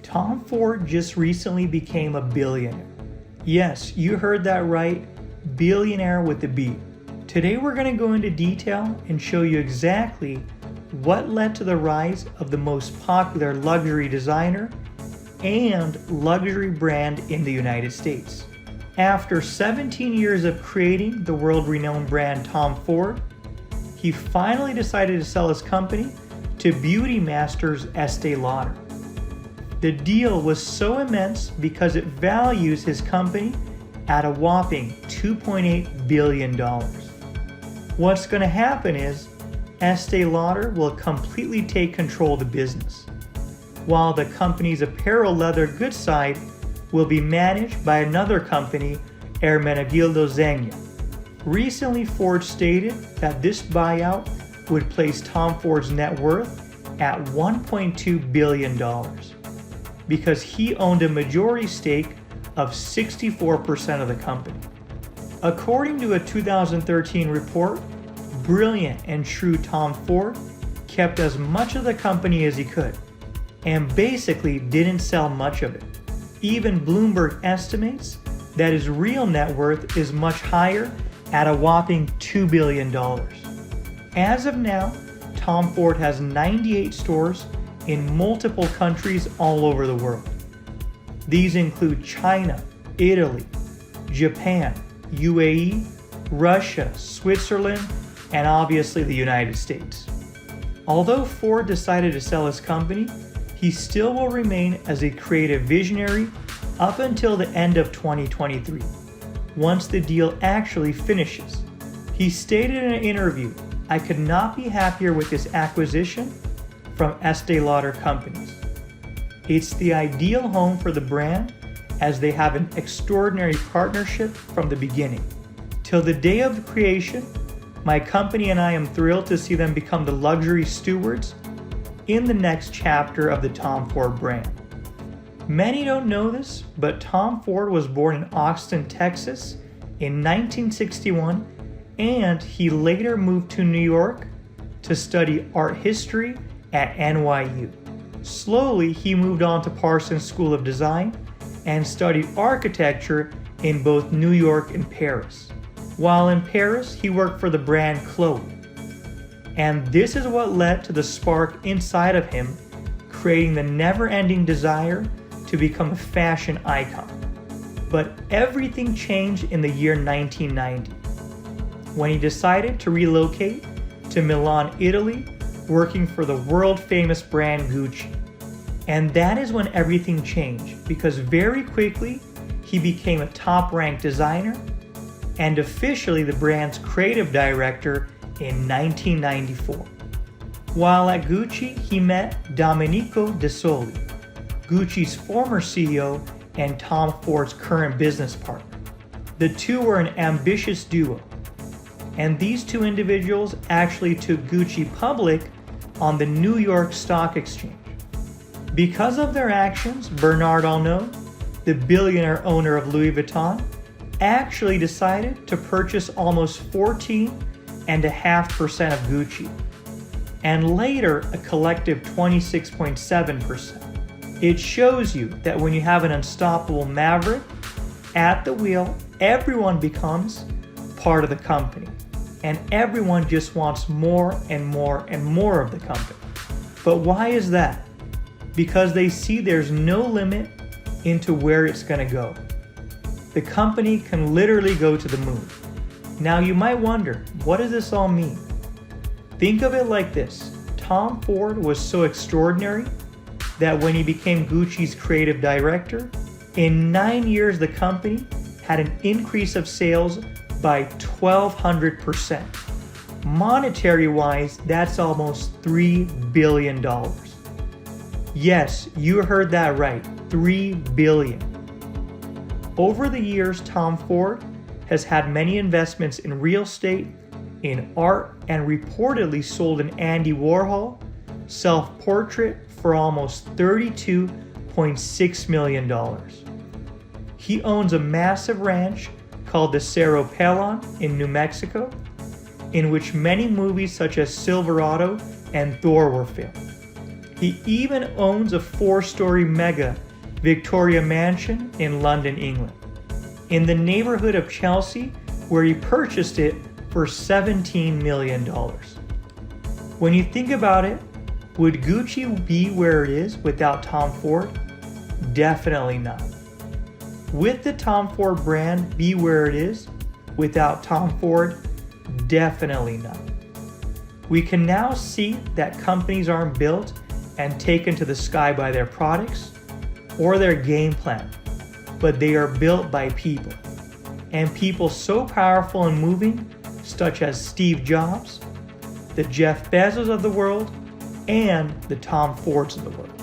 Tom Ford just recently became a billionaire. Yes, you heard that right, billionaire with a B. Today we're going to go into detail and show you exactly what led to the rise of the most popular luxury designer and luxury brand in the United States. After 17 years of creating the world-renowned brand Tom Ford, he finally decided to sell his company to beauty masters Estee Lauder. The deal was so immense because it values his company at a whopping $2.8 billion. What's going to happen is Estee Lauder will completely take control of the business, while the company's apparel leather goods side will be managed by another company, Hermenegildo Zegna. Recently, Ford stated that this buyout would place Tom Ford's net worth at $1.2 billion because he owned a majority stake of 64% of the company. According to a 2013 report, brilliant and true Tom Ford kept as much of the company as he could and basically didn't sell much of it. Even Bloomberg estimates that his real net worth is much higher at a whopping $2 billion. As of now, Tom Ford has 98 stores in multiple countries all over the world. These include China, Italy, Japan, UAE, Russia, Switzerland, and obviously the United States. Although Ford decided to sell his company, he still will remain as a creative visionary up until the end of 2023, once the deal actually finishes. He stated in an interview, "I could not be happier with this acquisition from Estee Lauder Companies. It's the ideal home for the brand as they have an extraordinary partnership from the beginning. Till the day of creation, my company and I am thrilled to see them become the luxury stewards in the next chapter of the Tom Ford brand." Many don't know this, but Tom Ford was born in Austin, Texas in 1961, and he later moved to New York to study art history at NYU. Slowly, he moved on to Parsons School of Design and studied architecture in both New York and Paris. While in Paris, he worked for the brand Chloe. And this is what led to the spark inside of him, creating the never-ending desire to become a fashion icon. But everything changed in the year 1990, when he decided to relocate to Milan, Italy, working for the world-famous brand Gucci. And that is when everything changed, because very quickly, he became a top-ranked designer and officially the brand's creative director in 1994. While at Gucci, he met Domenico De Soli, Gucci's former CEO and Tom Ford's current business partner. The two were an ambitious duo, and these two individuals actually took Gucci public on the New York Stock Exchange. Because of their actions, Bernard Arnault, the billionaire owner of Louis Vuitton, actually decided to purchase almost 14.5% of Gucci, and later a collective 26.7%. It shows you that when you have an unstoppable maverick at the wheel, everyone becomes part of the company, and everyone just wants more and more and more of the company. But why is that? Because they see there's no limit into where it's going to go. The company can literally go to the moon. Now you might wonder, what does this all mean? Think of it like this. Tom Ford was so extraordinary that when he became Gucci's creative director, in 9 years the company had an increase of sales by 1,200%. Monetary-wise, that's almost $3 billion. Yes, you heard that right, $3 billion. Over the years, Tom Ford has had many investments in real estate, in art, and reportedly sold an Andy Warhol self-portrait for almost $32.6 million. He owns a massive ranch called the Cerro Pelon in New Mexico, in which many movies such as Silverado and Thor were filmed. He even owns a 4-story mega Victoria mansion in London, England, in the neighborhood of Chelsea, where he purchased it for $17 million. When you think about it, would Gucci be where it is without Tom Ford? Definitely not. Would the Tom Ford brand be where it is without Tom Ford? Definitely not. We can now see that companies aren't built and taken to the sky by their products or their game plan, but they are built by people. And people so powerful and moving, such as Steve Jobs, the Jeff Bezos of the world, and the Tom Fords of the world.